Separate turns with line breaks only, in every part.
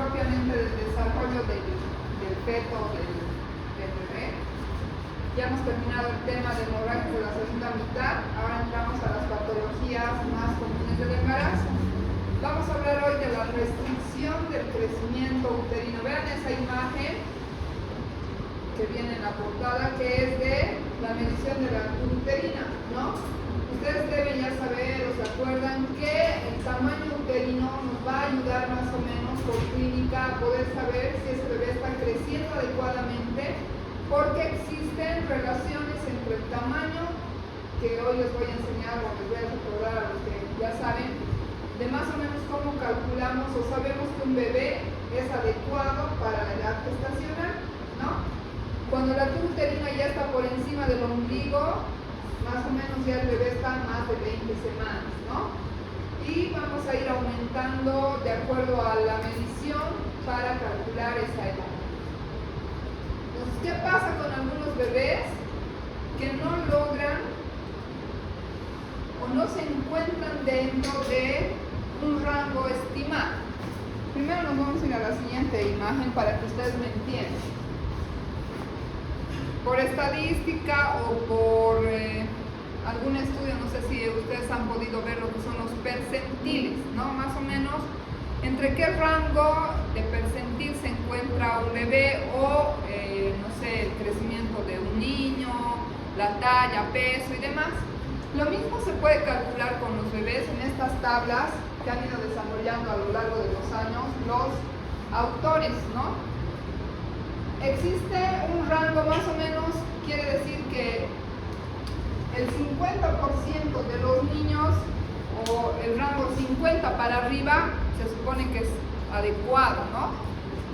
propiamente del desarrollo del feto, del bebé. Ya hemos terminado el tema de hemorragias de la segunda mitad. Ahora entramos a las patologías más comunes del embarazo. Vamos a hablar hoy de la restricción del crecimiento uterino. Vean esa imagen que viene en la portada, que es de la medición de la altura uterina, ¿no? Ustedes deben ya saber o se acuerdan que el tamaño uterino nos va a ayudar más o menos por clínica a poder saber si ese bebé está creciendo adecuadamente, porque existen relaciones entre el tamaño, que hoy les voy a enseñar o les voy a recordar a los que ya saben, de más o menos cómo calculamos o sabemos que un bebé es adecuado para la edad gestacional, ¿no? Cuando la altura uterina ya está por encima del ombligo, más o menos ya el bebé está más de 20 semanas, ¿no? Y vamos a ir aumentando de acuerdo a la medición para calcular esa edad. Entonces, ¿qué pasa con algunos bebés que no logran o no se encuentran dentro de un rango estimado? Primero nos vamos a ir a la siguiente imagen para que ustedes me entiendan. Por estadística o por algún estudio, no sé si ustedes han podido ver lo que son los percentiles, ¿no? Más o menos, entre qué rango de percentil se encuentra un bebé o, no sé, el crecimiento de un niño, la talla, peso y demás. Lo mismo se puede calcular con los bebés en estas tablas que han ido desarrollando a lo largo de los años los autores, ¿no? Existe un rango más o menos, quiere decir que el 50% de los niños o el rango 50 para arriba se supone que es adecuado, ¿no?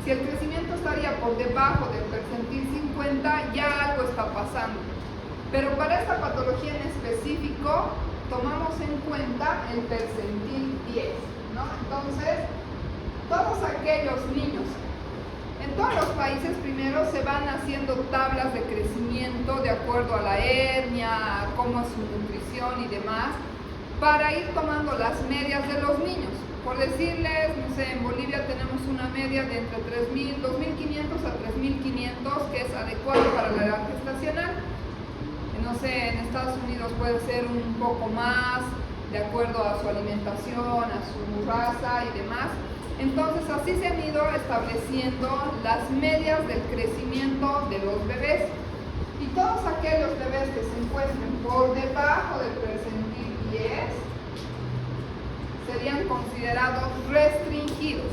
Si el crecimiento estaría por debajo del percentil 50, ya algo está pasando. Pero para esta patología en específico, tomamos en cuenta el percentil 10, ¿no? Entonces, todos aquellos niños, en todos los países primero se van haciendo tablas de crecimiento de acuerdo a la etnia, cómo es su nutrición y demás, para ir tomando las medias de los niños. Por decirles, no sé, en Bolivia tenemos una media de entre 2.500 a 3.500, que es adecuado para la edad gestacional. No sé, en Estados Unidos puede ser un poco más, de acuerdo a su alimentación, a su raza y demás. Entonces así se han ido estableciendo las medias del crecimiento de los bebés. Y todos aquellos bebés que se encuentren por debajo del percentil 10 serían considerados restringidos.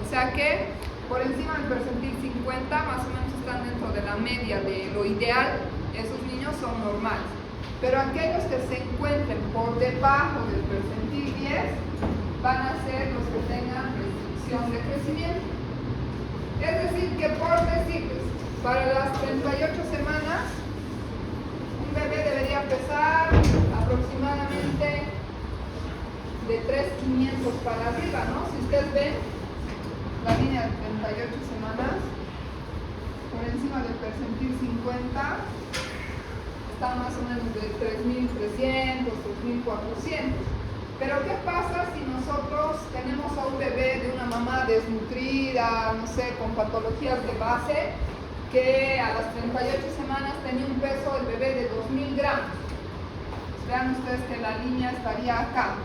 O sea que por encima del percentil 50 más o menos están dentro de la media de lo ideal, esos niños son normales. Pero aquellos que se encuentren por debajo del percentil 10 van a ser los que tengan de crecimiento. Es decir, que por decirles, para las 38 semanas, un bebé debería pesar aproximadamente de 3.500 para arriba, ¿no? Si ustedes ven la línea de 38 semanas, por encima del percentil 50, está más o menos de 3.300, 3.400. Pero ¿qué pasa si nosotros tenemos a un bebé de una mamá desnutrida, no sé, con patologías de base, que a las 38 semanas tenía un peso del bebé de 2.000 gramos? Vean ustedes que la línea estaría acá.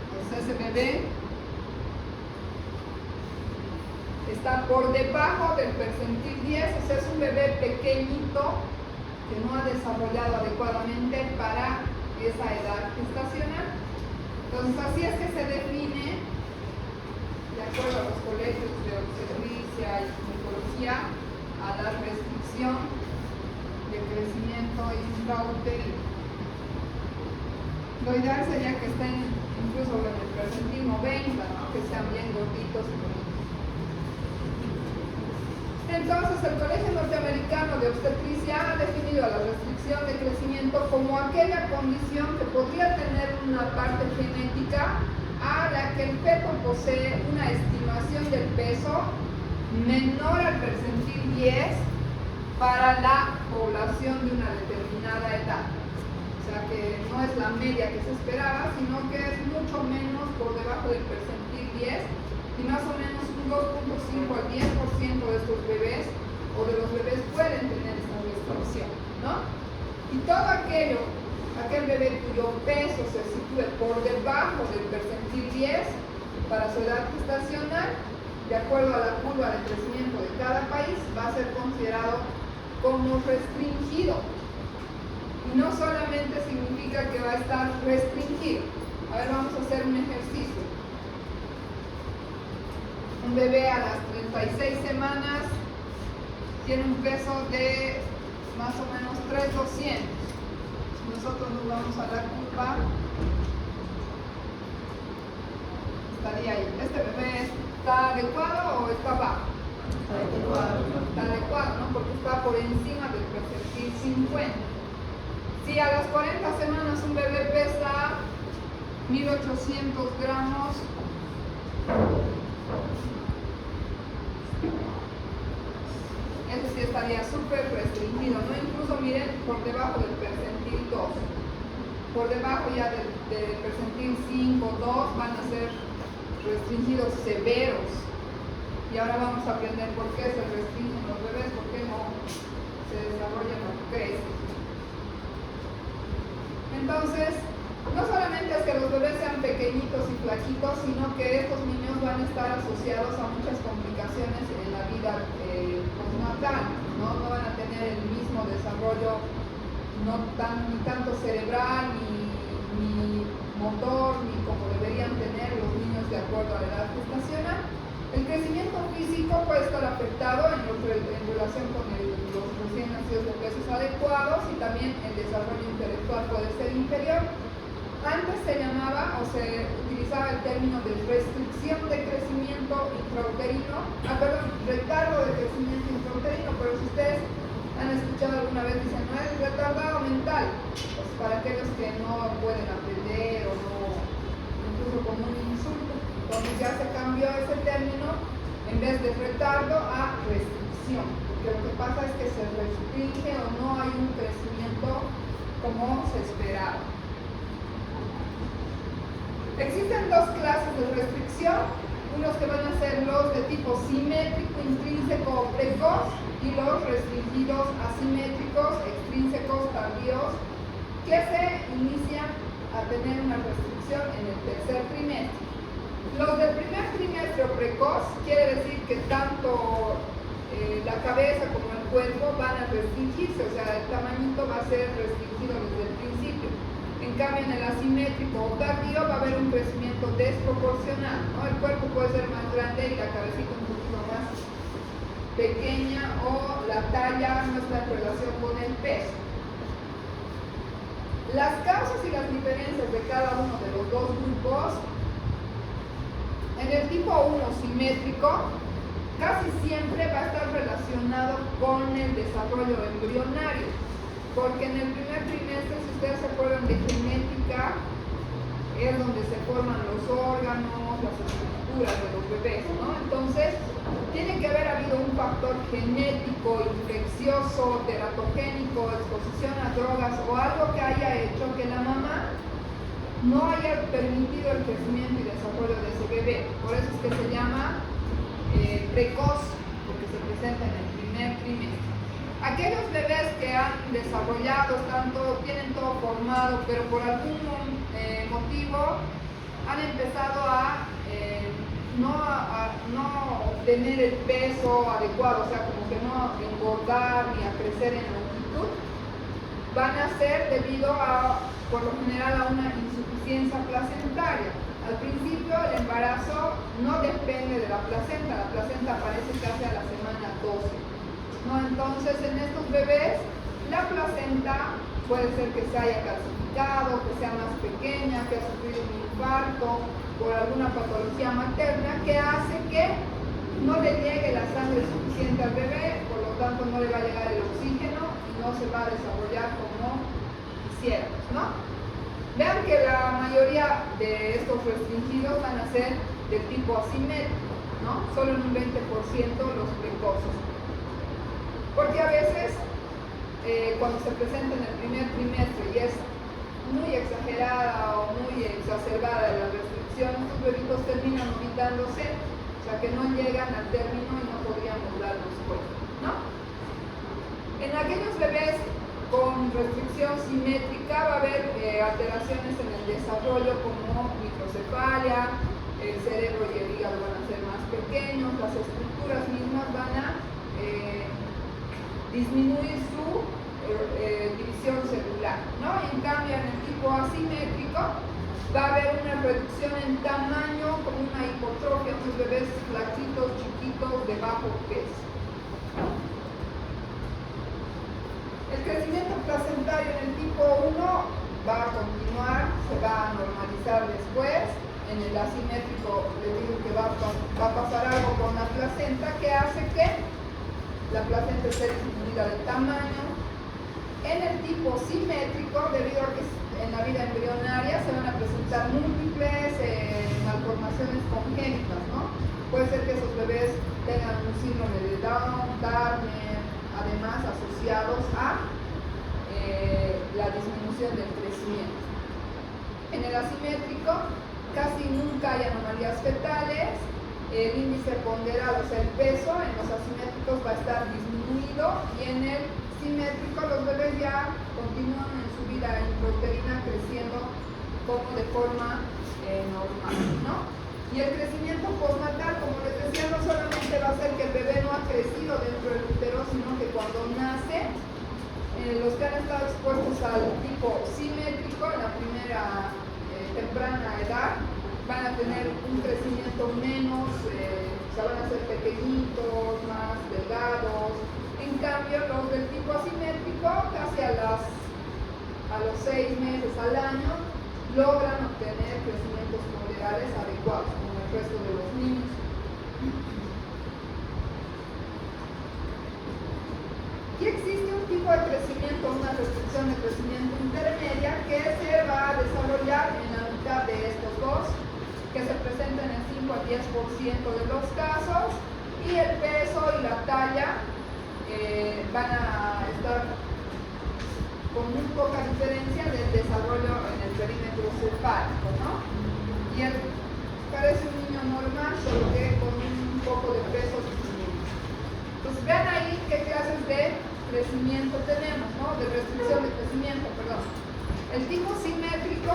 Entonces ese bebé está por debajo del percentil 10, o sea, es un bebé pequeñito que no ha desarrollado adecuadamente para esa edad gestacional. Entonces así es que se define, de acuerdo a los colegios de obstetricia y ginecología, a la restricción de crecimiento intrauterino. Lo ideal sería que estén incluso en el percentil 90, ¿no? Que sean bien gorditos y bonitos. Entonces el Colegio Norteamericano de Obstetricia ha definido a la restricción de crecimiento como aquella condición que podría tener una parte genética a la que el feto posee una estimación del peso menor al percentil 10 para la población de una determinada edad. O sea que no es la media que se esperaba, sino que es mucho menos por debajo del percentil 10. Y me más o menos un 2.5 al 10% de estos bebés o de los bebés pueden tener esta restricción, ¿no? Y todo aquel bebé cuyo peso se sitúe por debajo del percentil 10 para su edad gestacional, de acuerdo a la curva de crecimiento de cada país, va a ser considerado como restringido. Y no solamente significa que va a estar restringido. A ver, vamos a hacer un ejercicio. Un bebé a las 36 semanas tiene un peso de más o menos 3,200. Nosotros nos vamos a la curva, estaría ahí. ¿Este bebé está adecuado o está bajo? Está adecuado, ¿no? Porque está por encima del percentil 50. Si a las 40 semanas un bebé pesa 1800 gramos, ese sí estaría súper restringido, ¿no? Incluso miren, por debajo del percentil 2. Por debajo ya del percentil 5, 2 van a ser restringidos severos. Y ahora vamos a aprender por qué se restringen los bebés, por qué no se desarrollan o crecen. Entonces, no solamente es que los bebés sean pequeñitos y flaquitos, sino que estos niños van a estar asociados a muchas complicaciones en la vida postnatal, ¿no? No van a tener el mismo desarrollo, ni tanto cerebral, ni motor, ni como deberían tener los niños de acuerdo a la edad gestacional. El crecimiento físico puede estar afectado en relación con los recién nacidos de pesos adecuados, y también el desarrollo intelectual puede ser inferior. Antes se llamaba o se utilizaba el término de restricción de crecimiento intrauterino, retardo de crecimiento intrauterino, pero si ustedes han escuchado alguna vez, dicen, no, es retardado mental, pues para aquellos que no pueden aprender o no, incluso como un insulto. Entonces ya se cambió ese término en vez de retardo a restricción, porque lo que pasa es que se restringe o no hay un crecimiento como se esperaba. Existen dos clases de restricción, unos que van a ser los de tipo simétrico, intrínseco o precoz, y los restringidos asimétricos, extrínsecos, tardíos, que se inician a tener una restricción en el tercer trimestre. Los del primer trimestre o precoz quiere decir que tanto la cabeza como el cuerpo van a restringirse, o sea, el tamañito va a ser restringido desde el principio. En cambio, en el asimétrico o tardío va a haber un crecimiento desproporcional, ¿no? El cuerpo puede ser más grande y la cabecita un poquito más pequeña, o la talla no está en relación con el peso. Las causas y las diferencias de cada uno de los dos grupos. En el tipo 1 simétrico, casi siempre va a estar relacionado con el desarrollo embrionario, porque en el primer trimestre, si ustedes se acuerdan de genética, es donde se forman los órganos, las estructuras de los bebés, ¿no? Entonces, tiene que haber habido un factor genético, infeccioso, teratogénico, exposición a drogas o algo que haya hecho que la mamá no haya permitido el crecimiento y desarrollo de ese bebé. Por eso es que se llama precoz, porque se presenta en el primer trimestre. Aquellos bebés que han desarrollado, tienen todo formado, pero por algún motivo han empezado a no obtener el peso adecuado, o sea, como que no engordar ni a crecer en longitud, van a ser debido por lo general, a una insuficiencia placentaria. Al principio, el embarazo no depende de la placenta aparece casi a la semana 12, ¿no? Entonces, en estos bebés, la placenta puede ser que se haya calcificado, que sea más pequeña, que ha sufrido un infarto por alguna patología materna que hace que no le llegue la sangre suficiente al bebé, por lo tanto no le va a llegar el oxígeno y no se va a desarrollar como quisiéramos, ¿no? Vean que la mayoría de estos restringidos van a ser de tipo asimétrico, ¿no? Solo en un 20% los precoces. Porque a veces, cuando se presenta en el primer trimestre y es muy exagerada o muy exacerbada la restricción, estos bebitos terminan vomitándose sea que no llegan al término y no podríamos darnos cuenta, ¿no? En aquellos bebés con restricción simétrica va a haber alteraciones en el desarrollo como microcefalia, el cerebro y el hígado van a ser más pequeños, las estructuras mismas van a disminuir su división celular, ¿no? En cambio, en el tipo asimétrico va a haber una reducción en tamaño como una hipotrofia, unos bebés flaquitos, chiquitos, de bajo peso. El crecimiento placentario en el tipo 1 va a continuar, se va a normalizar después. En el asimétrico les digo que va a pasar algo con la placenta que hace que la placenta esté disminuida de tamaño. En el tipo simétrico, debido a que en la vida embrionaria se van a presentar múltiples malformaciones congénitas, ¿no? Puede ser que esos bebés tengan un síndrome de Down, Turner, además asociados a la disminución del crecimiento. En el asimétrico casi nunca hay anomalías fetales, el índice ponderado, o sea el peso en los asimétricos va a estar disminuido y en el simétrico los bebés ya continúan en su vida intrauterina creciendo como de forma normal, ¿no? Y el crecimiento postnatal, como les decía, no solamente va a ser que el bebé no ha crecido dentro del útero, sino que cuando nace, los que han estado expuestos al tipo simétrico en la primera temprana edad, van a tener un crecimiento menos, o sea, van a ser pequeñitos, más delgados. En cambio, los del tipo asimétrico, casi a los 6 meses al año, logran obtener crecimientos ponderables adecuados, como el resto de los niños. Y existe un tipo de crecimiento, una restricción de crecimiento intermedia, que se va a desarrollar en la mitad de estos dos, que se presenta en el 5 al 10% de los casos, y el peso y la talla van a estar con muy poca diferencia del desarrollo en el perímetro cefálico, ¿no? Y él parece un niño normal, solo que con un poco de peso disminuido. Entonces vean ahí qué clases de crecimiento tenemos, ¿no? De restricción de crecimiento, perdón. El tipo simétrico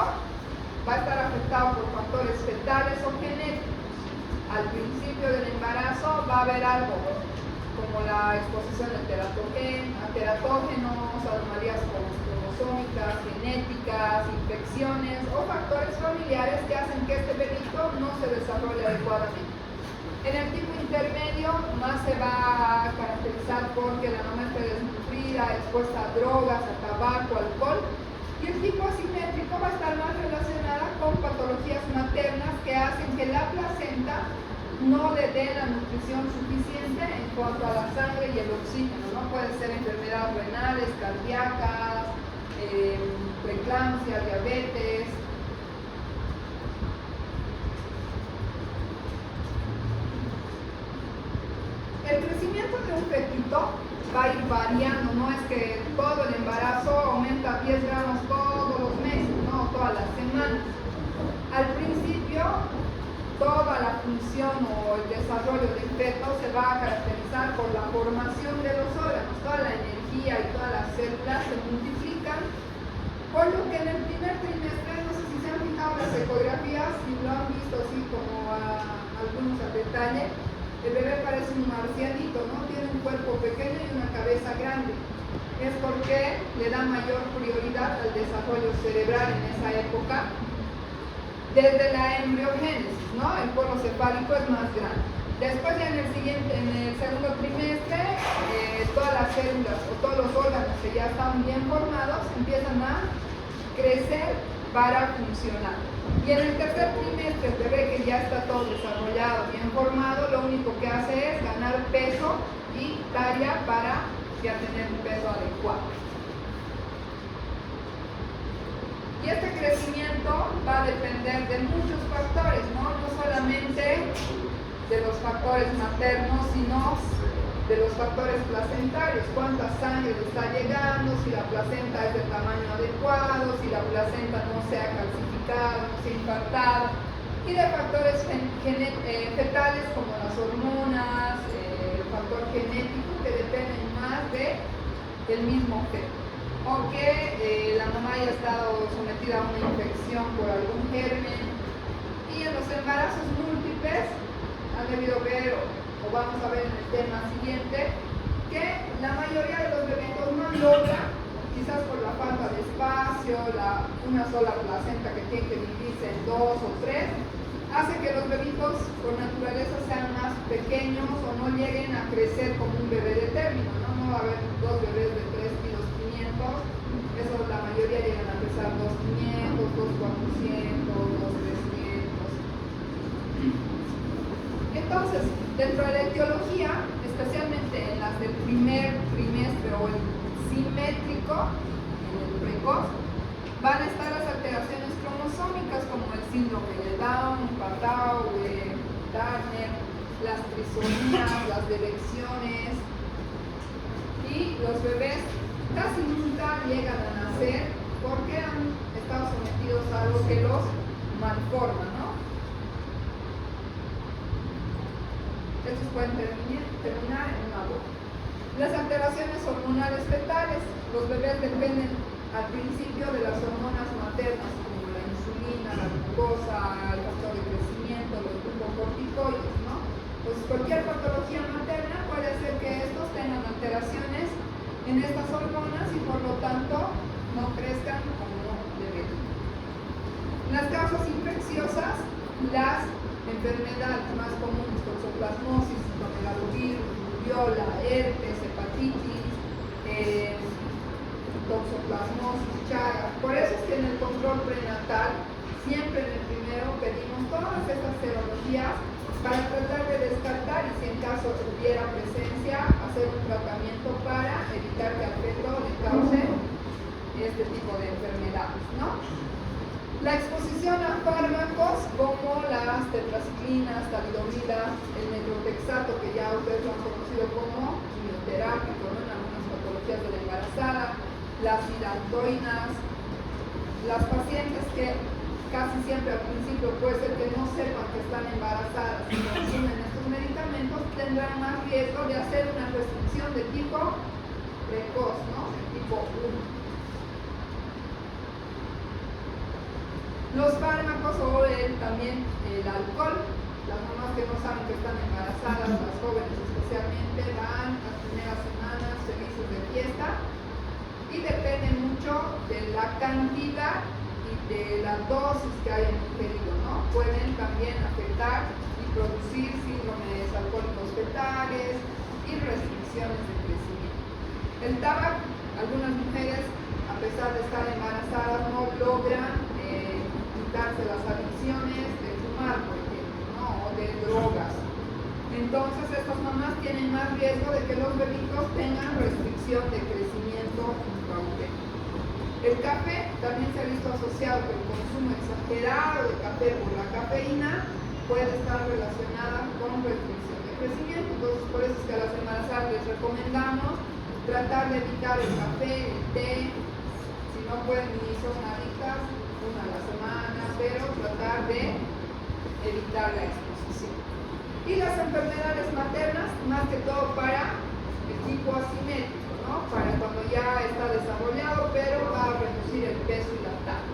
va a estar afectado por factores fetales o genéticos. Al principio del embarazo va a haber algo como la exposición a teratógenos, anomalías cromosómicas, genéticas, infecciones o factores familiares que hacen que este bebito no se desarrolle adecuadamente. En el tipo intermedio más se va a caracterizar porque la mamá esté desnutrida, expuesta a drogas, a tabaco, alcohol. Y el tipo asimétrico va a estar más relacionada con patologías maternas que hacen que la placenta no le dé la nutrición suficiente en cuanto a la sangre y el oxígeno, ¿no? Pueden ser enfermedades renales, cardíacas, preeclampsia, diabetes. El crecimiento de un fetito va a ir variando, no es que todo el embarazo aumenta 10 gramos todos los meses, no, todas las semanas. Al principio, toda la función o el desarrollo del feto se va a caracterizar por la formación de los órganos, toda la energía y todas las células se multiplican, por lo que en el primer trimestre, no sé si se han fijado las ecografías, si lo han visto así como algunos a detalle, el bebé parece un marcianito, ¿no? Tiene un cuerpo pequeño y una cabeza grande. Es porque le da mayor prioridad al desarrollo cerebral en esa época, desde la embriogénesis, ¿no? El polo cefálico es más grande. Después ya en el segundo trimestre, todas las células o todos los órganos que ya están bien formados empiezan a crecer para funcionar. Y en el tercer trimestre el bebé que ya está todo desarrollado, bien formado, lo único que hace es ganar peso y talla para ya tener un peso adecuado. Y este crecimiento va a depender de muchos factores, ¿no? No solamente de los factores maternos, sino de los factores placentarios. Cuánta sangre le está llegando, si la placenta es de tamaño adecuado, si la placenta no se ha calcificado, no se ha infartado. y de factores fetales como las hormonas, el factor genético que dependen más del mismo feto, o que la mamá haya estado sometida a una infección por algún germen. Y en los embarazos múltiples han debido ver, o vamos a ver en el tema siguiente, que la mayoría de los bebitos no logran, quizás por la falta de espacio, una sola placenta que tiene que dividirse en 2 o 3, hace que los bebitos por naturaleza sean más pequeños o no lleguen a crecer como un bebé de término, ¿no? No va a haber dos bebés de 3 kilos 500, eso la mayoría llegan a pesar 2,500, 2,400, 2,300. Entonces, dentro de la etiología, especialmente en las del primer trimestre o el simétrico, en el precoz, van a estar las alteraciones cromosómicas como el síndrome de Down, Patau, Turner, las trisomías, las delecciones, y los bebés casi nunca llegan a nacer porque han estado sometidos a algo que los malforma, ¿no? Estos pueden terminar en un aborto. Las alteraciones hormonales fetales. Los bebés dependen al principio de las hormonas maternas como la insulina, la glucosa, el factor de crecimiento, los glucocorticoides, ¿no? Entonces cualquier patología materna puede hacer que estos tengan alteraciones en estas hormonas y por lo tanto no crezcan como deben. Las causas infecciosas, las enfermedades más comunes, toxoplasmosis, citomegalovirus, rubiola, herpes, hepatitis, toxoplasmosis, chagas. Por eso es que en el control prenatal, siempre en el primero pedimos todas estas serologías para tratar de descartar y si en caso hubiera presencia, hacer un tratamiento para evitar que al feto le cause este tipo de enfermedades, ¿no? La exposición a fármacos como las tetraciclinas, talidomida, el metrotexato, que ya ustedes lo han conocido como quimioterápico, ¿no? En algunas patologías de la embarazada, las hidantoínas, las pacientes que casi siempre al principio puede ser que no sepan que están embarazadas y consumen estos medicamentos, tendrán más riesgo de hacer una restricción de tipo precoz, ¿no? De tipo 1. Los fármacos o también el alcohol. Las mamás que no saben que están embarazadas, las jóvenes especialmente, van las primeras semanas felices de fiesta y depende mucho de la cantidad y de la dosis que hayan ingerido, ¿no? Pueden también afectar y producir síndromes alcohólicos fetales y restricciones de crecimiento. El tabaco, algunas mujeres, a pesar de estar embarazadas, no logran quitarse las adicciones de fumar, por ejemplo, ¿no? O de drogas. Entonces estas mamás tienen más riesgo de que los bebitos tengan restricción de crecimiento junto a usted. El café también se ha visto asociado con el consumo exagerado de café por la cafeína, puede estar relacionada con restricción de crecimiento. Entonces por eso es que a las embarazadas les recomendamos tratar de evitar el café, el té, si no pueden ni son adictas, una a la semana, pero tratar de evitar la exposición. Y las enfermedades maternas, más que todo para el tipo asimétrico, ¿no? Para cuando ya está desarrollado, pero va a reducir el peso y la talla.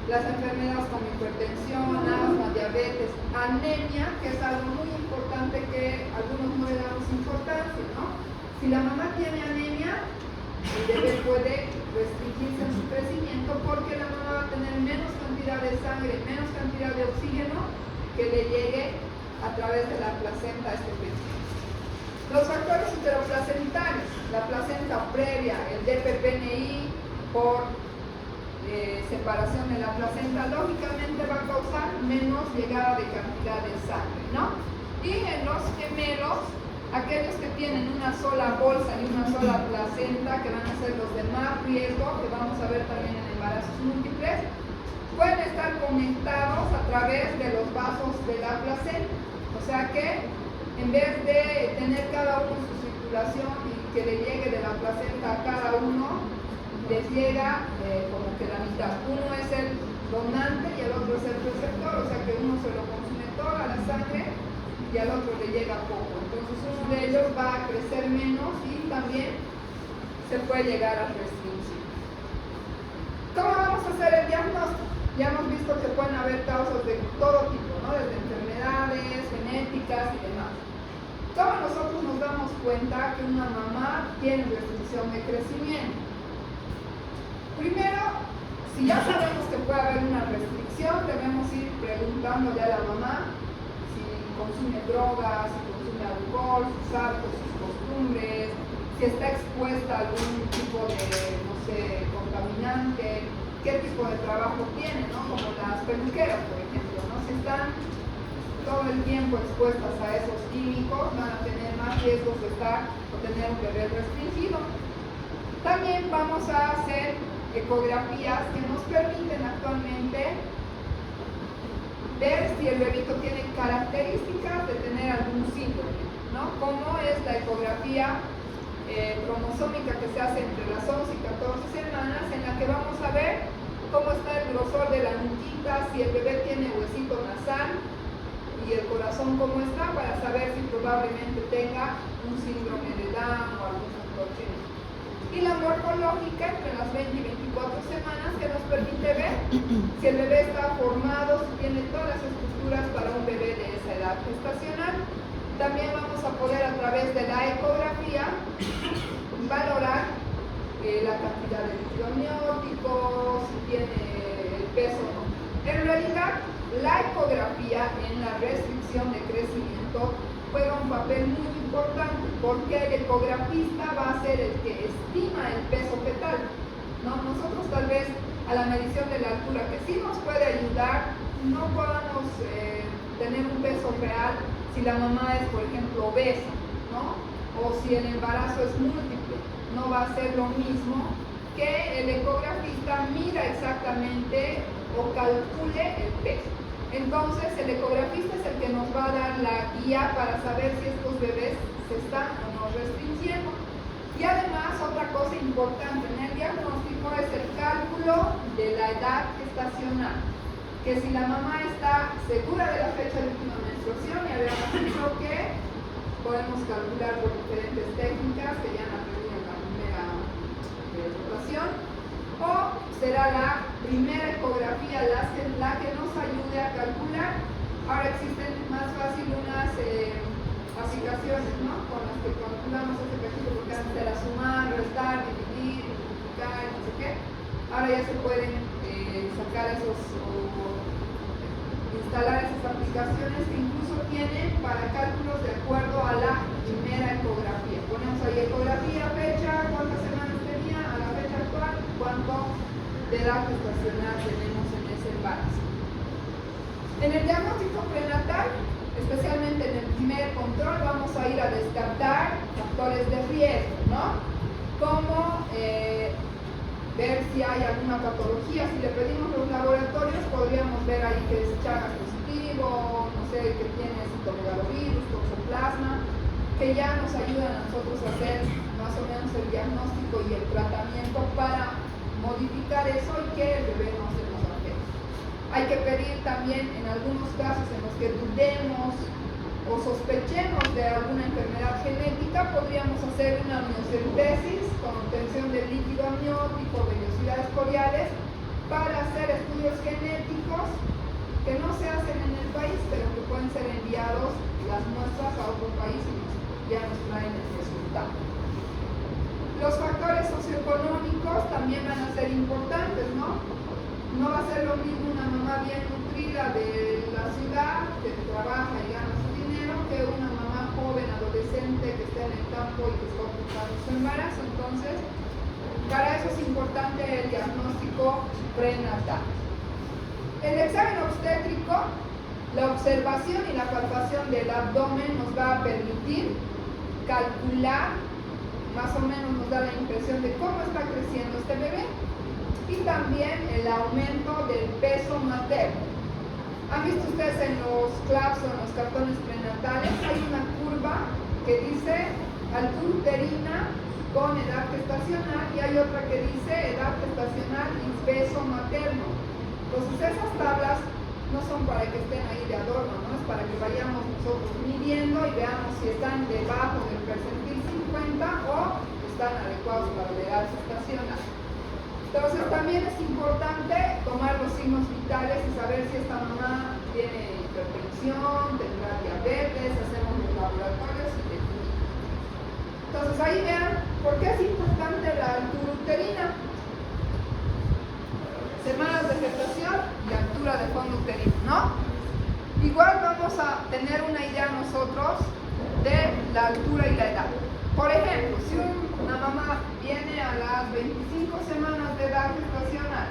Las enfermedades como hipertensión, asma, diabetes, anemia, que es algo muy importante que algunos no le damos importancia, ¿no? Si la mamá tiene anemia, el bebé puede restringirse en su crecimiento porque la mamá va a tener menos cantidad de sangre, menos cantidad de oxígeno que le llegue a través de la placenta a este pecho. Los factores uteroplacentarios, la placenta previa, el DPPNI por separación de la placenta, lógicamente va a causar menos llegada de cantidad de sangre, ¿no? Y en los gemelos, aquellos que tienen una sola bolsa y una sola placenta, que van a ser los de más riesgo, que vamos a ver también en embarazos múltiples, pueden estar conectados a través de los vasos de la placenta. O sea que en vez de tener cada uno su circulación y que le llegue de la placenta a cada uno, les llega como que la mitad. Uno es el donante y el otro es el receptor, o sea que uno se lo consume toda la sangre y al otro le llega poco. Entonces uno de ellos va a crecer menos y también se puede llegar a restringir. ¿Cómo vamos a hacer el diagnóstico? Ya hemos visto que pueden haber causas de todo tipo, ¿no? Desde enfermedades, genéticas y demás. ¿Cómo nosotros nos damos cuenta que una mamá tiene restricción de crecimiento? Primero, si ya sabemos que puede haber una restricción, debemos ir preguntándole a la mamá si consume drogas, si consume alcohol, sus hábitos, sus costumbres, si está expuesta a algún tipo de, no sé, contaminante, qué tipo de trabajo tiene, ¿no? Como las peluqueras, por ejemplo, ¿no? Si están todo el tiempo expuestas a esos químicos, van a tener más riesgos de estar o tener un bebé restringido. También vamos a hacer ecografías que nos permiten actualmente ver si el bebito tiene características de tener algún síndrome, ¿no? Como es la ecografía cromosómica que se hace entre las 11 y 14 semanas, en la que vamos a ver cómo está el grosor de la nuquita, si el bebé tiene huesito nasal y el corazón cómo está, para saber si probablemente tenga un síndrome de Down o algún factor genético. Y la morfológica entre las 20 y 24 semanas, que nos permite ver si el bebé está formado, si tiene todas las estructuras para un bebé de esa edad gestacional. También vamos a poder, a través de la ecografía, valorar la cantidad de líquido amniótico, si tiene el peso o no. En realidad, la ecografía en la restricción de crecimiento juega un papel muy importante, porque el ecografista va a ser el que estima el peso fetal, ¿no? Nosotros tal vez a la medición de la altura, que sí nos puede ayudar, no podamos tener un peso real si la mamá es, por ejemplo, obesa, ¿no? O si el embarazo es múltiple. No va a ser lo mismo que el ecografista mida exactamente o calcule el peso. Entonces el ecografista es el que nos va a dar la guía para saber si estos bebés se están o no restringiendo. Y además, otra cosa importante en el diagnóstico es el cálculo de la edad gestacional, que si la mamá está segura de la fecha de última menstruación, y habíamos dicho que podemos calcular por diferentes técnicas que ya han aprendido en la primera rotación, o será la primera ecografía la que nos ayude a calcular. Ahora existen más fácil unas aplicaciones, ¿no?, con las que calculamos este ejercicio, porque antes era sumar, restar, dividir, multiplicar, no sé qué. Ahora ya se pueden sacar esos instalar esas aplicaciones que incluso tienen para cálculos de acuerdo a la primera ecografía. Ponemos ahí ecografía, fecha, cuántas semanas tenía, a la fecha actual, cuánto de edad gestacional tenemos en ese embarazo. En el diagnóstico prenatal, especialmente en el primer control, vamos a ir a descartar factores de riesgo, ¿no? Como ver si hay alguna patología. Si le pedimos los laboratorios, podríamos ver ahí que es Chagas positivo, no sé, que tiene citomegalovirus, toxoplasma, que ya nos ayudan a nosotros a hacer más o menos el diagnóstico y el tratamiento para modificar eso y que el bebé no se nos afecte. Hay que pedir también, en algunos casos en los que dudemos o sospechemos de alguna enfermedad genética, podríamos hacer una amniocentesis con obtención de líquido amniótico, vellosidades coriales, para hacer estudios genéticos que no se hacen en el país, pero que pueden ser enviados las muestras a otro país y ya nos traen el resultado. Los factores socioeconómicos también van a ser importantes, ¿no? No va a ser lo mismo una mamá bien nutrida de la ciudad, que trabaja y gana su dinero, que una mamá joven, adolescente, que está en el campo y que está ocupada su embarazo. Entonces, para eso es importante el diagnóstico prenatal. El examen obstétrico, la observación y la palpación del abdomen nos va a permitir calcular, más o menos nos da la impresión de cómo está creciendo este bebé, y también el aumento del peso materno. ¿Han visto ustedes en los CLAPS o en los cartones prenatales? Hay una curva que dice altura uterina con edad gestacional y hay otra que dice edad gestacional y peso materno. Entonces esas tablas no son para que estén ahí de adorno, ¿no? Es para que vayamos nosotros midiendo y veamos si están debajo del percentil 50 o están adecuados para la edad gestacional. Entonces también es importante tomar los signos vitales y saber si esta mamá tiene hipertensión, tendrá diabetes, hacemos los laboratorios y definimos. Entonces ahí vean por qué es importante la altura uterina. Semanas de gestación y altura de fondo uterino, ¿no? Igual vamos a tener una idea nosotros de la altura y la edad. Por ejemplo, si una mamá viene a las 25 semanas de edad gestacional,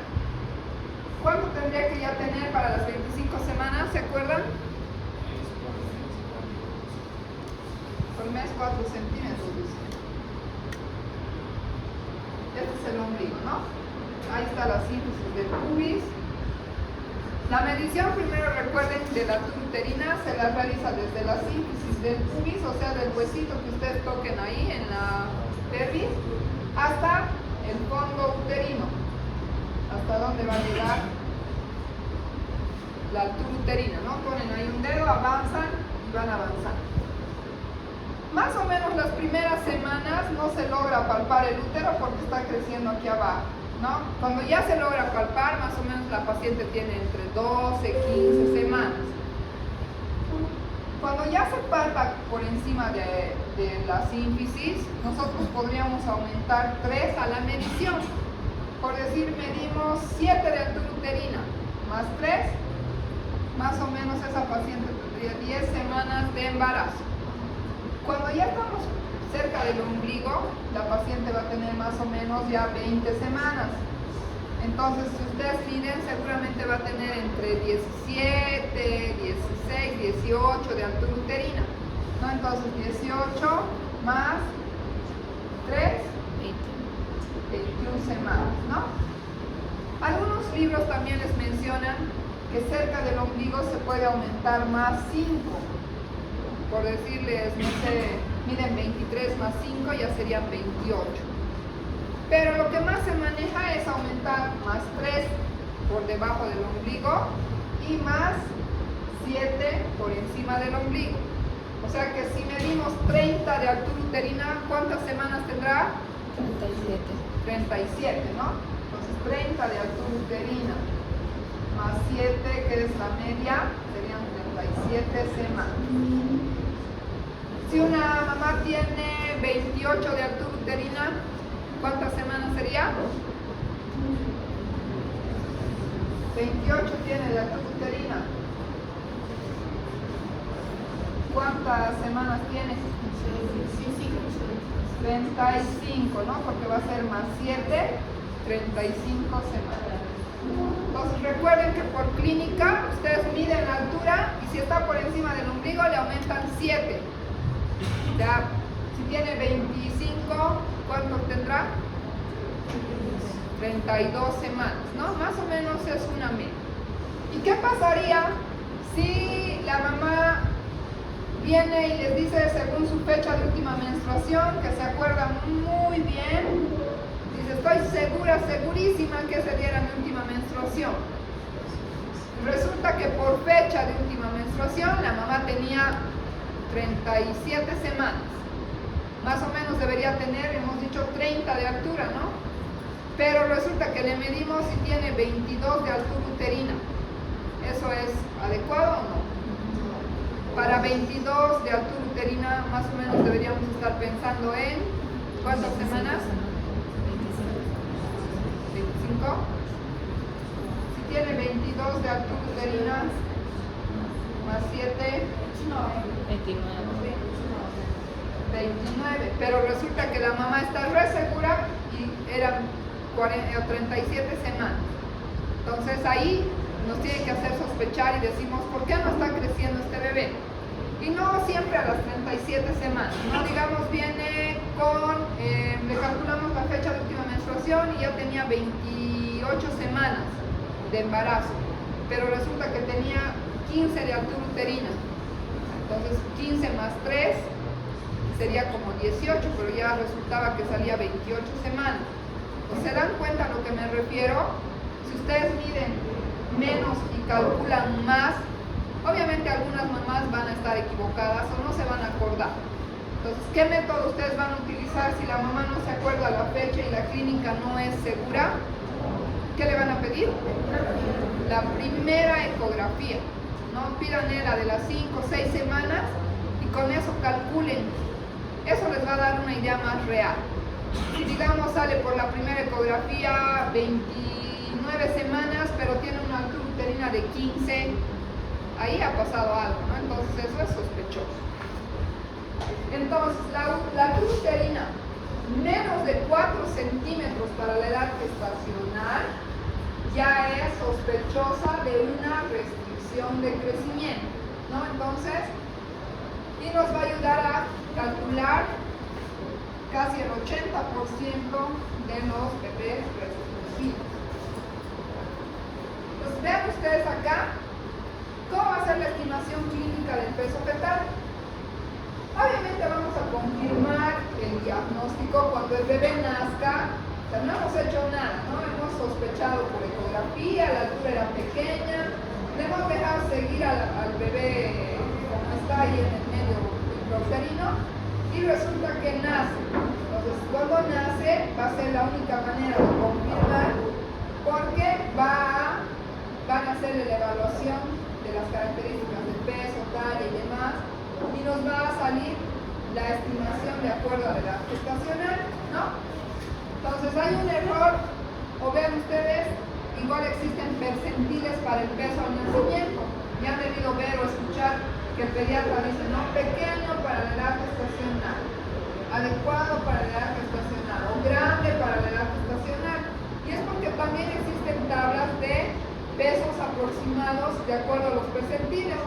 ¿cuánto tendría que ya tener para las 25 semanas? ¿Se acuerdan? Por mes 4 centímetros, dice. Este es el ombligo, ¿no? Ahí está la síntesis del pubis. La medición, primero recuerden, de la altura uterina se la realiza desde la síntesis del pubis, o sea, del huesito que ustedes toquen ahí en la pelvis, hasta el fondo uterino. Hasta dónde va a llegar la altura uterina, ¿no? Ponen ahí un dedo, avanzan y van avanzando. Más o menos las primeras semanas no se logra palpar el útero porque está creciendo aquí abajo, ¿no? Cuando ya se logra palpar, más o menos la paciente tiene entre 12 y 15 semanas. Cuando ya se palpa por encima de la sínfisis, nosotros podríamos aumentar 3 a la medición. Por decir, medimos 7 de altura uterina más 3, más o menos esa paciente tendría 10 semanas de embarazo. Cuando ya estamos cerca del ombligo, la paciente va a tener más o menos ya 20 semanas. Entonces, si ustedes miden, seguramente va a tener entre 17, 16, 18 de altura uterina, ¿no? Entonces, 18 más 3, 21 semanas, ¿no? Algunos libros también les mencionan que cerca del ombligo se puede aumentar más 5. Por decirles, no sé, miden 23 más 5, ya serían 28. Pero lo que más se maneja es aumentar más 3 por debajo del ombligo y más 7 por encima del ombligo. O sea que si medimos 30 de altura uterina, ¿cuántas semanas tendrá? 37, ¿no? Entonces 30 de altura uterina más 7, que es la media, serían 37 semanas. Si una mamá tiene 28 de altura uterina, ¿cuántas semanas sería? 28 tiene de altura uterina. ¿Cuántas semanas tiene? 35, ¿no? Porque va a ser más 7, 35 semanas. Entonces recuerden que por clínica ustedes miden la altura y si está por encima del ombligo le aumentan 7. Ya, si tiene 25, ¿cuánto tendrá? 32 semanas, ¿no? Más o menos es una media. ¿Y qué pasaría si la mamá viene y les dice según su fecha de última menstruación, que se acuerda muy bien, dice, estoy segura, segurísima que ese día era mi última menstruación? Resulta que por fecha de última menstruación la mamá tenía 37 semanas. Más o menos debería tener, hemos dicho, 30 de altura, ¿no? Pero resulta que le medimos si tiene 22 de altura uterina. ¿Eso es adecuado o no? Para 22 de altura uterina, más o menos deberíamos estar pensando en ¿cuántas semanas? 25. Si tiene 22 de altura uterina más 7, 29. Pero resulta que la mamá está re segura y eran 37 semanas. Entonces ahí nos tiene que hacer sospechar y decimos, ¿por qué no está creciendo este bebé? Y no siempre a las 37 semanas, ¿no? Digamos, viene con, le calculamos la fecha de última menstruación y ya tenía 28 semanas de embarazo, pero resulta que tenía 15 de altura uterina. Entonces 15 más 3 sería como 18, pero ya resultaba que salía 28 semanas. ¿Se dan cuenta a lo que me refiero? Si ustedes miden menos y calculan más. Obviamente algunas mamás van a estar equivocadas o no se van a acordar. Entonces, ¿qué método ustedes van a utilizar si la mamá no se acuerda la fecha y la clínica no es segura? ¿Qué le van a pedir? La primera ecografía. No pidan la de las 5 o 6 semanas y con eso calculen. Eso les va a dar una idea más real. Si digamos sale por la primera ecografía 29 semanas, pero tiene una altura uterina de 15, ahí ha pasado algo, ¿no? Entonces eso es sospechoso. Entonces la altura uterina menos de 4 centímetros para la edad gestacional ya es sospechosa de una restricción de crecimiento, ¿no? Entonces, y nos va a ayudar a calcular casi el 80% de los bebés restringidos. Entonces, vean ustedes acá cómo va a ser la estimación clínica del peso fetal. Obviamente vamos a confirmar el diagnóstico cuando el bebé nazca. O sea, no hemos hecho nada, no hemos sospechado por ecografía, la altura era pequeña, le hemos dejado seguir al bebé como está ahí en el medio intrauterino y resulta que nace. Entonces, cuando nace va a ser la única manera de confirmar porque van a hacer la evaluación de las características del peso, talla y demás y nos va a salir la estimación de acuerdo a la edad gestacional, ¿no? Entonces hay un error, o vean ustedes, igual existen percentiles para el peso al nacimiento. Ya han debido ver o escuchar que el pediatra dice, no, pequeño para la edad gestacional, adecuado para la edad gestacional, o grande para la edad gestacional. Y es porque también existen tablas de pesos aproximados de acuerdo a los percentiles.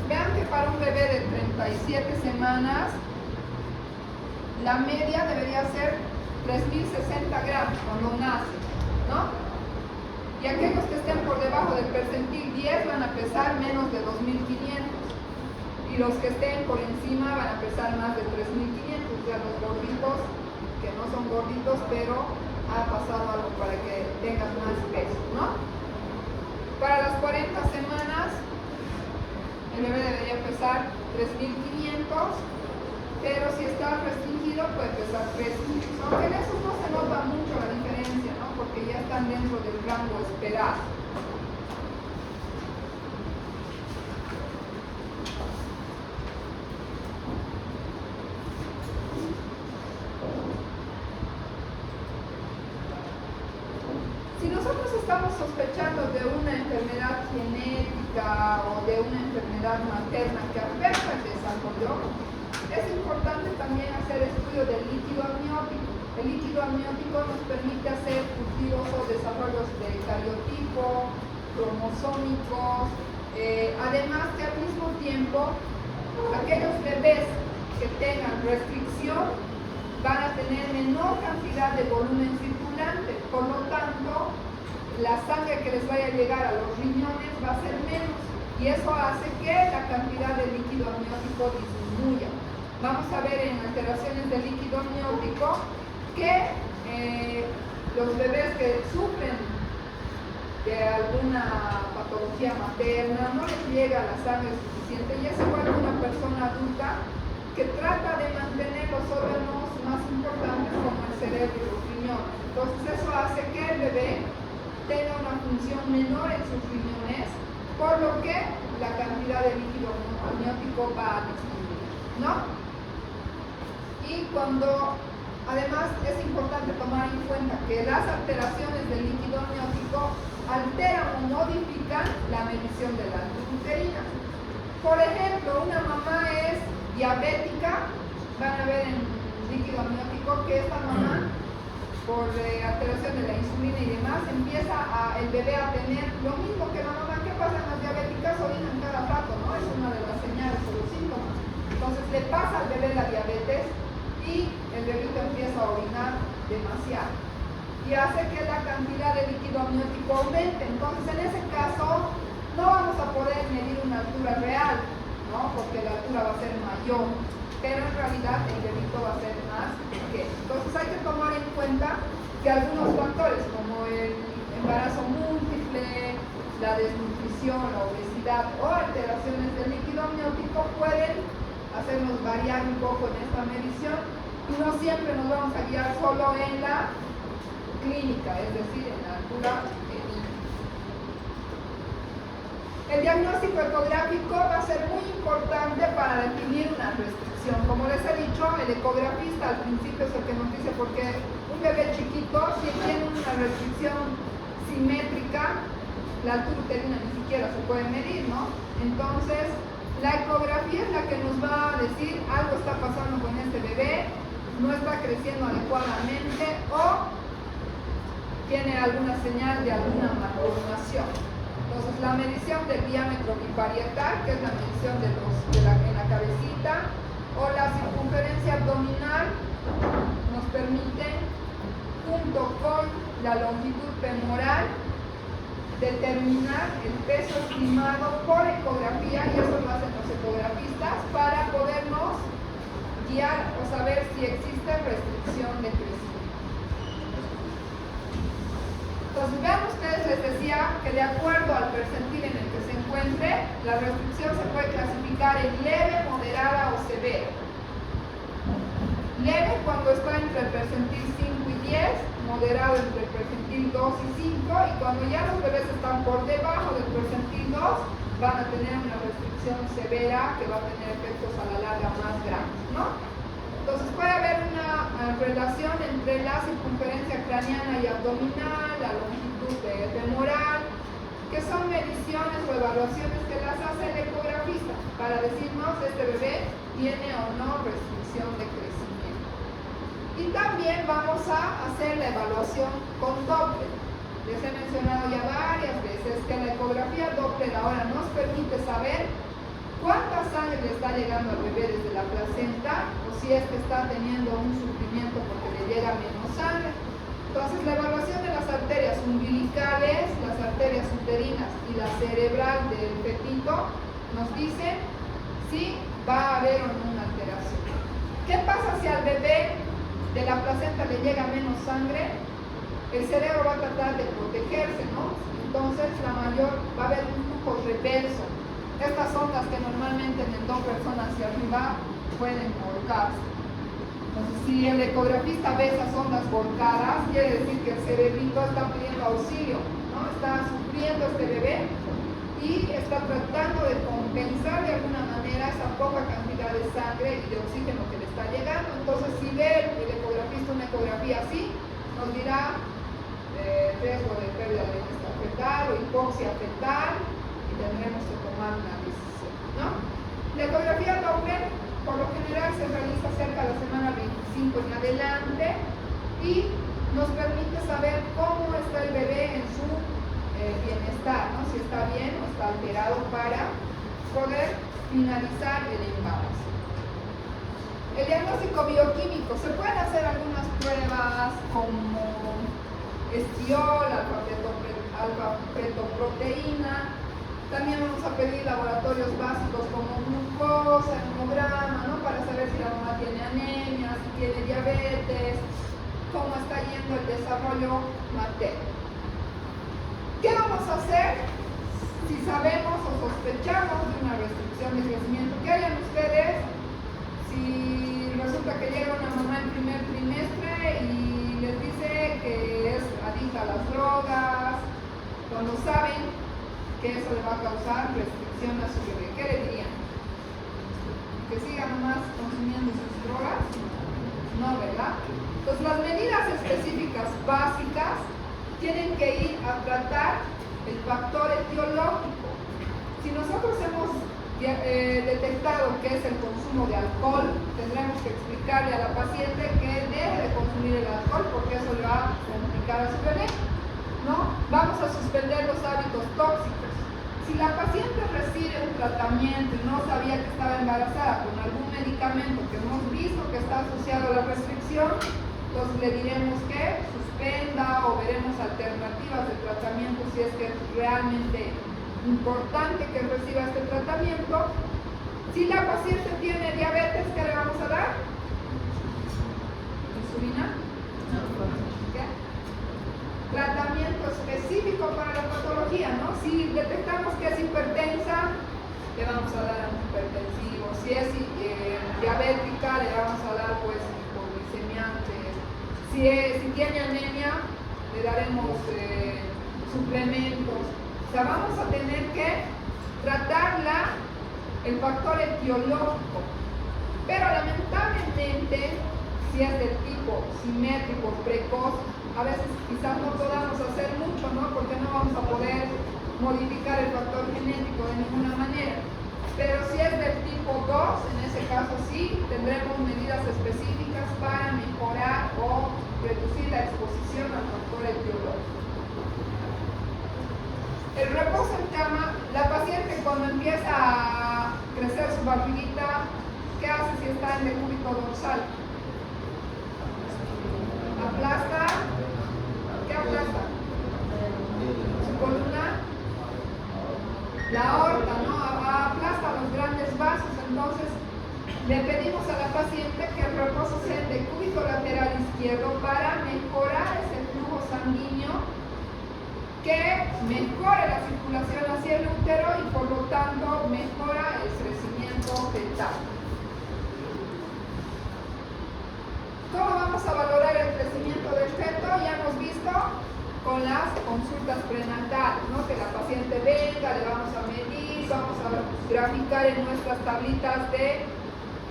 Vean que para un bebé de 37 semanas, la media debería ser 3.060 gramos cuando nace, ¿no? Y aquellos que estén por debajo del percentil 10 van a pesar menos de 2.500. Y los que estén por encima van a pesar más de 3.500. O sea, los gorditos, que no son gorditos, pero ha pasado algo para que tengan más peso, ¿no? Para las 40 semanas, el bebé debería pesar 3.500, pero si está restringido puede pesar 3 kilos. Aunque en eso no se nota mucho la diferencia, ¿no? Porque ya están dentro del rango esperado. Si nosotros estamos sospechando de una enfermedad genética o de una enfermedad materna que afecta el desarrollo, es importante también hacer estudio del líquido amniótico. El líquido amniótico nos permite hacer cultivos o desarrollos de cariotipo, cromosómicos, además que al mismo tiempo aquellos bebés que tengan restricción van a tener menor cantidad de volumen circulante, por lo tanto la sangre que les vaya a llegar a los riñones va a ser menos y eso hace que la cantidad de líquido amniótico disminuya. Vamos a ver en alteraciones del líquido amniótico que los bebés que sufren de alguna patología materna no les llega la sangre suficiente y es igual que una persona adulta que trata de mantener los órganos más importantes como el cerebro y los riñones. Entonces eso hace que el bebé tenga una función menor en sus riñones, por lo que la cantidad de líquido amniótico va a disminuir, ¿no? Y además es importante tomar en cuenta que las alteraciones del líquido amniótico alteran o modifican la medición de la altura uterina. Por ejemplo, una mamá es diabética, van a ver en líquido amniótico que esta mamá, por alteración de la insulina y demás, empieza el bebé a tener lo mismo que la mamá. ¿Qué pasa en las diabéticas? Orinan cada rato, ¿no? Es una de las señales o los síntomas. Entonces le pasa al bebé la diabetes y el bebito empieza a orinar demasiado y hace que la cantidad de líquido amniótico aumente. Entonces en ese caso no vamos a poder medir una altura real, ¿no? Porque la altura va a ser mayor, pero en realidad el bebito va a ser más pequeño. Entonces hay que tomar en cuenta que algunos factores como el embarazo múltiple, la desnutrición, la obesidad o alteraciones del líquido amniótico pueden hacernos variar un poco en esta medición y no siempre nos vamos a guiar solo en la clínica, es decir, en la altura clínica. El diagnóstico ecográfico va a ser muy importante para definir una restricción. Como les he dicho, el ecografista al principio es el que nos dice porque un bebé chiquito, si tiene una restricción simétrica, la altura uterina ni siquiera se puede medir, ¿no? Entonces, la ecografía es la que nos va a decir algo está pasando con este bebé, no está creciendo adecuadamente o tiene alguna señal de alguna malformación. Entonces, la medición del diámetro biparietal, que es la medición en la cabecita, o la circunferencia abdominal, nos permiten, junto con la longitud femoral, determinar el peso estimado por ecografía, y eso lo hacen los ecografistas, para podernos guiar o saber si existe restricción de crecimiento. Entonces, vean ustedes, les decía que de acuerdo al percentil en el que se encuentre, la restricción se puede clasificar en leve, moderada o severa. Leve cuando está entre el percentil 5 y 10, moderado entre el percentil 2 y 5, y cuando ya los bebés están por debajo del percentil 2, van a tener una restricción severa que va a tener efectos a la larga más grandes, ¿no? Entonces puede haber una relación entre la circunferencia craneana y abdominal, la longitud femoral, que son mediciones o evaluaciones que las hace el ecografista para decirnos este bebé tiene o no restricción de crecimiento. Y también vamos a hacer la evaluación con Doppler. Les he mencionado ya varias veces que la ecografía Doppler ahora nos permite saber cuánta sangre le está llegando al bebé desde la placenta, o si es que está teniendo un sufrimiento porque le llega menos sangre. Entonces, la evaluación de las arterias umbilicales, las arterias uterinas y la cerebral del fetito nos dice si va a haber o no una alteración. ¿Qué pasa si al bebé de la placenta le llega menos sangre? El cerebro va a tratar de protegerse, ¿no? Entonces, va a haber un flujo reverso. Estas ondas que normalmente en el Doppler son hacia arriba pueden volcarse. Entonces, si el ecografista ve esas ondas volcadas, quiere decir que el cerebrito está pidiendo auxilio, ¿no? Está sufriendo este bebé y está tratando de compensar de alguna manera esa poca cantidad de sangre y de oxígeno que le está llegando. Entonces, si ve el ecografista una ecografía así, nos dirá riesgo de pérdida de bienestar fetal o hipoxia fetal, y tendremos que tomar una decisión, ¿no? La ecografía Doppler por lo general se realiza cerca de la semana 25 en adelante y nos permite saber cómo está el bebé en su bienestar, ¿no? Si está bien o está alterado, para poder finalizar el embarazo. El diagnóstico bioquímico: se pueden hacer algunas pruebas como estiol, alfa-fetoproteína. También vamos a pedir laboratorios básicos como glucosa, hemograma, ¿no? Para saber si la mamá tiene anemia, si tiene diabetes, cómo está yendo el desarrollo materno. ¿Qué vamos a hacer si sabemos o sospechamos de una restricción de crecimiento? ¿Qué harían ustedes si resulta que llega una mamá en primer trimestre y les dice que es adicta a las drogas, cuando saben que eso le va a causar restricción a su bebé? ¿Qué le dirían? ¿Que siga nomás consumiendo sus drogas? No, ¿verdad? Entonces, las medidas específicas básicas tienen que ir a tratar el factor etiológico. Si nosotros hemos detectado que es el consumo de alcohol, tendremos que explicarle a la paciente que debe de consumir el alcohol porque eso le va a complicar a su bebé, ¿no? Vamos a suspender los hábitos tóxicos. Si la paciente recibe un tratamiento y no sabía que estaba embarazada con algún medicamento que hemos visto que está asociado a la restricción, entonces le diremos que suspenda o veremos alternativas de tratamiento si es que es realmente importante que reciba este tratamiento. Si la paciente tiene diabetes, ¿qué le vamos a dar? ¿Insulina? ¿Qué? tratamiento específico para la patología, ¿no? Si detectamos que es hipertensa, le vamos a dar antihipertensivo. Si es diabética, le vamos a dar pues hipoglicemiantes. Si tiene anemia, le daremos suplementos. O sea, vamos a tener que tratarla, el factor etiológico. Pero lamentablemente, si es del tipo simétrico, precoz, a veces quizás no podamos hacer mucho, ¿no? Porque no vamos a poder modificar el factor genético de ninguna manera. Pero si es del tipo 2, en ese caso sí, tendremos medidas específicas para mejorar o reducir la exposición al factor etiológico. El reposo en cama, la paciente cuando empieza a crecer su barriguita, ¿qué hace si está en decúbito dorsal? Aplasta. ¿Qué aplasta? Su columna, la aorta, ¿no? Aplasta los grandes vasos. Entonces, le pedimos a la paciente que el reposo sea en decúbito lateral izquierdo para mejorar ese flujo sanguíneo, que mejore la circulación hacia el útero y por lo tanto mejora el crecimiento fetal. ¿Cómo vamos a valorar el crecimiento del feto? Ya hemos visto con las consultas prenatales, ¿no? Que la paciente venga, le vamos a medir, vamos a graficar en nuestras tablitas de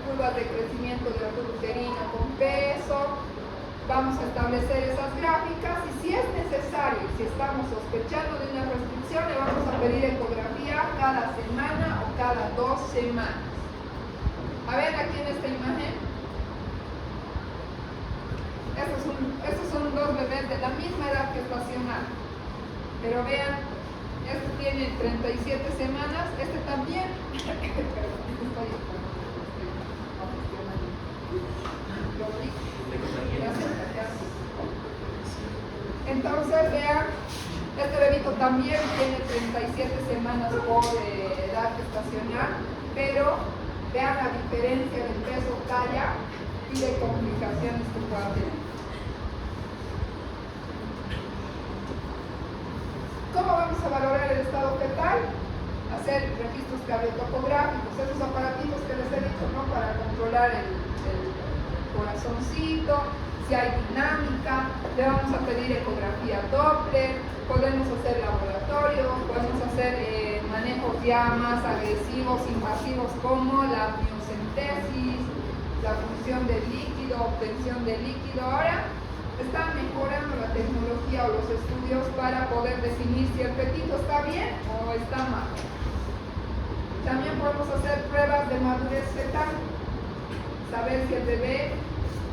curvas de crecimiento de la curva uterina con peso. Vamos a establecer esas gráficas y si es necesario, si estamos sospechando de una restricción, le vamos a pedir ecografía cada semana o cada 2 semanas. A ver aquí en esta imagen. Estos son dos bebés de la misma edad gestacional. Pero vean, este tiene 37 semanas, este también. Entonces, vean, este bebito también tiene 37 semanas por edad gestacional, pero vean la diferencia del peso, talla y de complicaciones que pueda tener. ¿Cómo vamos a valorar el estado fetal? Hacer registros cardiotopográficos, esos aparatitos que les he dicho, ¿no? Para controlar el corazoncito, si hay dinámica, le vamos a pedir ecografía Doppler, podemos hacer laboratorio, podemos hacer manejos ya más agresivos, invasivos como la miocentesis, la función del líquido, obtención del líquido. Ahora está mejorando la tecnología o los estudios para poder definir si el fetito está bien o está mal. También podemos hacer pruebas de madurez fetal, saber si el bebé,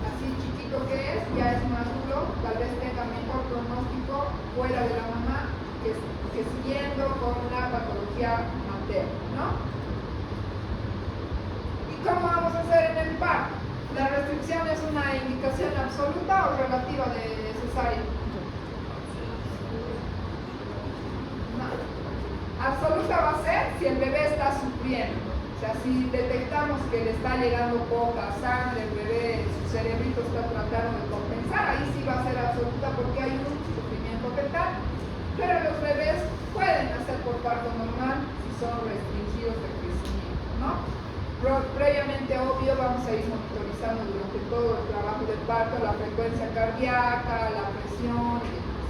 así chiquito que es, ya es maduro, tal vez tenga mejor pronóstico fuera de la mamá que siguiendo con una patología materna, ¿no? ¿Y cómo vamos a hacer en el parto? ¿La restricción es una indicación absoluta o relativa de cesárea? No. Absoluta va a ser si el bebé está sufriendo. O sea, si detectamos que le está llegando poca sangre, el bebé, su cerebrito está tratando de compensar, ahí sí va a ser absoluta porque hay un sufrimiento fetal. Pero los bebés pueden hacer por parto normal si son restringidos de crecimiento, ¿no? Previamente, obvio, vamos a ir monitorizando durante todo el trabajo del parto la frecuencia cardíaca, la presión y demás.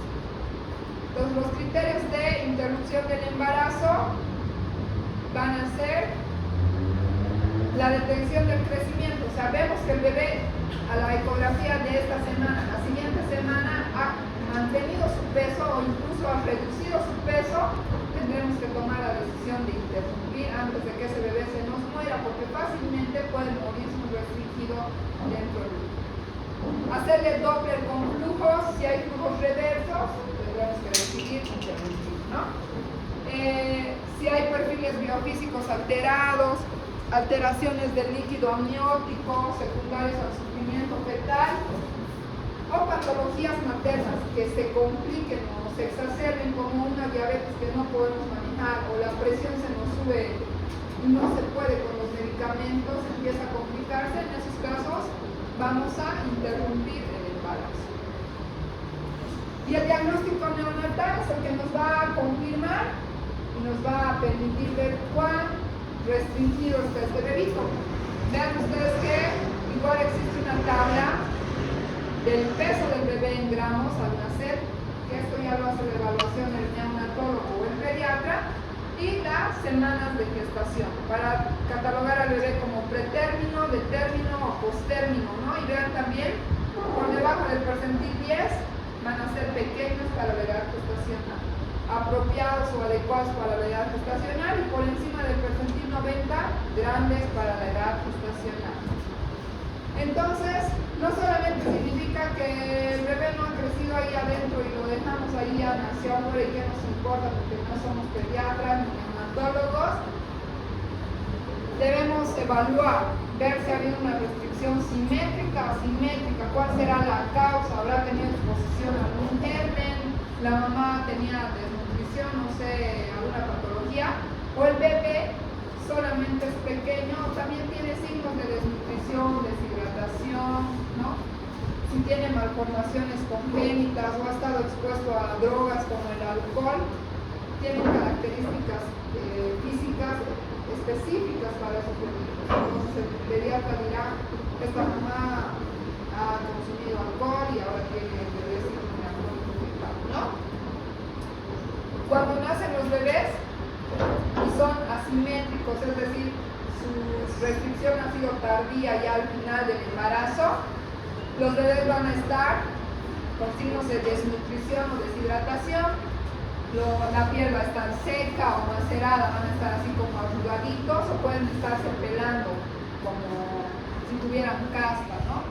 Entonces, los criterios de interrupción del embarazo van a ser la detección del crecimiento. O sea, vemos que el bebé a la ecografía de esta semana, la siguiente semana, ha mantenido su peso o incluso ha reducido su peso, tendremos que tomar la decisión de interrumpir antes de que ese bebé se nos muera, porque fácilmente puede morir muy restringido dentro del útero. Hacerle Doppler con flujos, si hay flujos reversos, tendremos que decidir interrumpir, ¿no? Si hay perfiles biofísicos alterados, alteraciones del líquido amniótico secundarios al sufrimiento fetal, o patologías maternas que se compliquen o se exacerben como una diabetes que no podemos manejar o la presión se nos sube y no se puede con los medicamentos, empieza a complicarse. En esos casos vamos a interrumpir el embarazo. Y el diagnóstico neonatal es el que nos va a confirmar y nos va a permitir ver cuán restringido está este bebito. Vean ustedes que igual existe una tabla del peso del bebé en gramos al nacer, que esto ya lo hace la evaluación el neonatólogo o el pediatra, y las semanas de gestación, para catalogar al bebé como pretérmino, de término o postérmino, ¿no? Y vean también, por debajo del percentil 10 van a ser pequeños para la edad gestacional, apropiados o adecuados para la edad gestacional, y por encima del percentil 90, grandes para la edad gestacional. Entonces, no solamente significa que el bebé no ha crecido ahí adentro y lo dejamos ahí, ya nació afuera y que nos importa porque no somos pediatras ni neonatólogos. Debemos evaluar, ver si ha habido una restricción simétrica o asimétrica, cuál será la causa, habrá tenido exposición a algún germen, la mamá tenía desnutrición, no sé, alguna patología, o el bebé solamente es pequeño, también tiene signos de desnutrición, deshidratación, ¿no? Si tiene malformaciones congénitas o ha estado expuesto a drogas como el alcohol, tienen características físicas específicas para esos bebitos. Entonces el pediatra dirá, esta mamá ha consumido alcohol y ahora tiene el bebé síndrome de alcohol infectado, ¿no? Cuando nacen los bebés y son asimétricos, es decir, su restricción ha sido tardía ya al final del embarazo, los bebés van a estar con signos de desnutrición o deshidratación, la piel va a estar seca o macerada, van a estar así como arrugaditos o pueden estarse pelando como si tuvieran caspa, ¿no?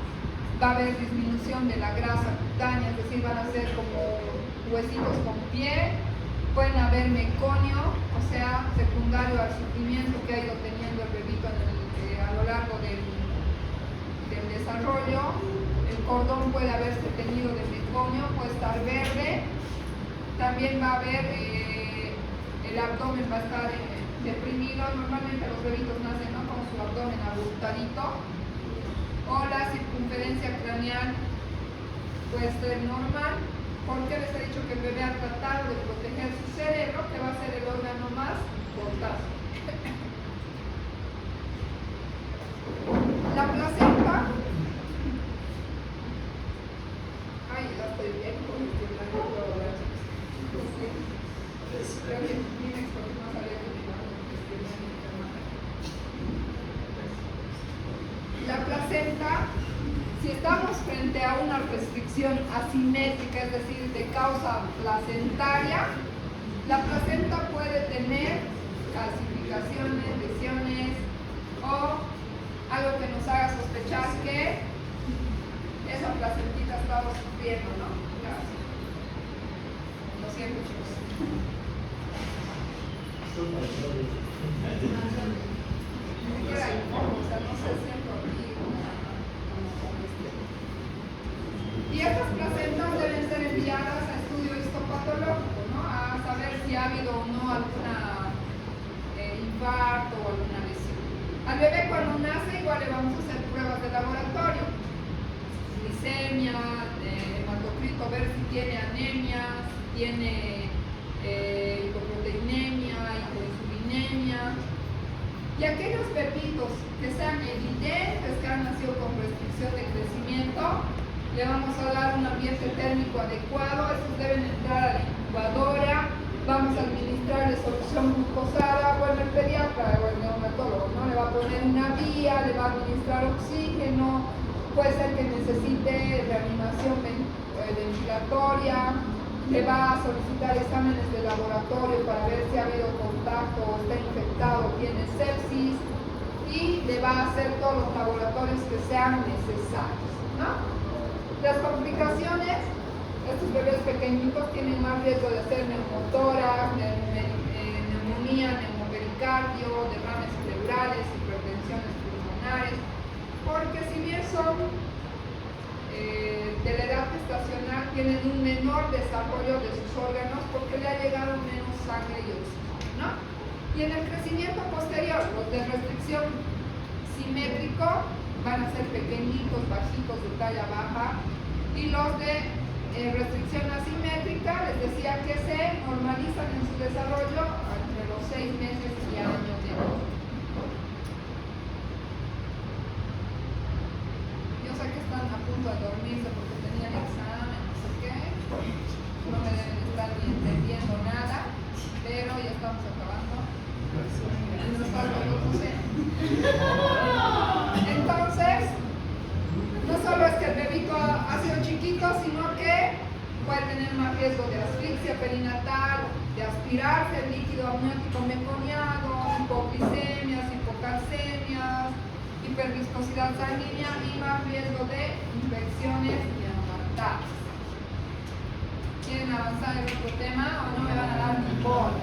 Va a haber disminución de la grasa cutánea, es decir, van a ser como huesitos con piel, pueden haber meconio, o sea, secundario al sufrimiento que ha ido teniendo el bebito a lo largo del desarrollo. El cordón puede haberse teñido de meconio, puede estar verde. También va a haber, el abdomen va a estar deprimido. Normalmente los bebitos nacen, ¿no?, con su abdomen abultadito. O la circunferencia craneal puede ser normal. Porque les he dicho que el bebé ha tratado de proteger su cerebro, que va a ser el órgano más cortado. La placenta. Ay, ya estoy bien con este blanco. Creo que Kleenex porque no sabía que me iba a la placenta. Si estamos frente a una restricción asimétrica, es decir, de causa placentaria, la placenta puede tener calcificaciones, lesiones o algo que nos haga sospechar que esa placentita estaba sufriendo, ¿no? Gracias. Lo siento, chicos. Ni siquiera hay moco, o sea, no se siento aquí. Y estas placentas deben ser enviadas a estudio histopatológico, ¿no?, a saber si ha habido o no alguna infarto o alguna lesión. Al bebé cuando nace igual le vamos a hacer pruebas de laboratorio, glicemia, hematocrito, ver si tiene anemia, si tiene hipoproteinemia, hipoinsulinemia. Y aquellos bebitos que sean evidentes que han nacido con restricción de crecimiento, le vamos a dar un ambiente térmico adecuado. Estos deben entrar a la incubadora, vamos a administrarle solución glucosada. Bueno, el pediatra o el neonatólogo, ¿no?, le va a poner una vía, le va a administrar oxígeno, puede ser que necesite reanimación ventilatoria, le va a solicitar exámenes de laboratorio para ver si ha habido contacto o está infectado, tiene sepsis, y le va a hacer todos los laboratorios que sean necesarios, ¿no? Las complicaciones, estos bebés pequeñitos tienen más riesgo de hacer neumotórax, neumonía, neumopericardio, derrames cerebrales, hipertensiones pulmonares, porque si bien son de la edad gestacional, tienen un menor desarrollo de sus órganos porque le ha llegado menos sangre y oxígeno, ¿no? Y en el crecimiento posterior, los de restricción simétrico van a ser pequeñitos, bajitos, de talla baja, y los de restricción asimétrica, les decía que se normalizan en su desarrollo entre los 6 meses y años de edad. Yo sé que están a punto de dormirse porque tenían examen, no sé qué, no me deben estar ni entendiendo nada, pero ya estamos acabando. Y nos falta otro museo. Entonces, no solo es que el bebito ha sido chiquito, sino que puede tener más riesgo de asfixia perinatal, de aspirarse el líquido amniótico meconiado, hipoglicemias, hipocalcemias, hiperviscosidad sanguínea y más riesgo de infecciones neonatales. ¿Quieren avanzar en otro tema o no me van a dar ni bola?